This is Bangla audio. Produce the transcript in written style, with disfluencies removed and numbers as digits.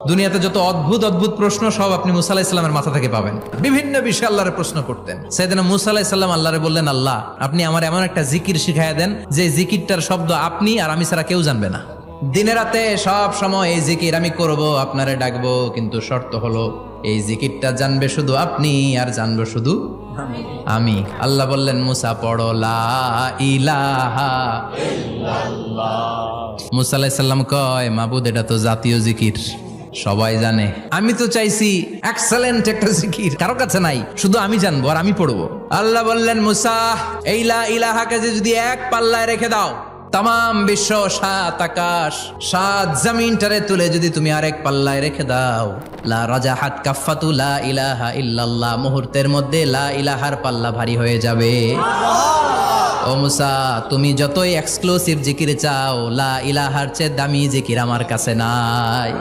দুনিয়াতে যত অদ্ভুত অদ্ভুত প্রশ্ন সব আপনি মুসা আলাইহিস সালামের মাথা থেকে পাবেন। বিভিন্ন বিষয়ে আল্লাহরে প্রশ্ন করতেন। সাইয়েদনা মুসা আলাইহিস সালাম আল্লাহরে বললেন, আল্লাহ আপনি আমার এমন একটা জিকির শিখাইয়া দেন যে জিকিরটার শব্দ আপনি আর আমি ছাড়া কেউ জানবে না। দিনে রাতে সব সময় এই জিকির আমি করব, আপনারে ডাকবো, কিন্তু শর্ত হলো এই জিকিরটা জানবে শুধু আপনি আর জানবো শুধু আমি। আল্লাহ বললেন, মুসা পড়ো লা ইলাহা ইল্লাল্লাহ। মুসা আলাইহিস সালাম কয়, মাবুদ এটা তো জাতীয় জিকির, সবাই জানে। আমি তো চাইছি এক্সেলেন্ট একটা জিকির, কারো কাছে নাই, শুধু আমি জানবো আর আমি পড়বো। আল্লাহ বললেন, মুসা এই লা ইলাহাকে যদি এক পাল্লায় রেখে দাও, তাম বিশ্ব, 7 আকাশ 7 জমিনটারে তুলে যদি তুমি আরেক পাল্লায় রেখে দাও, লা রাজাহাত কাফাতু লা ইলাহা ইল্লাল্লাহ, মুহূর্তের মধ্যে লা ইলাহার পাল্লা ভারী হয়ে যাবে। ও মুসা, তুমি যতই এক্সক্লুসিভ জিকির চাও, লা ইলাহার চেয়ে দামি জিকির আমার কাছে নাই।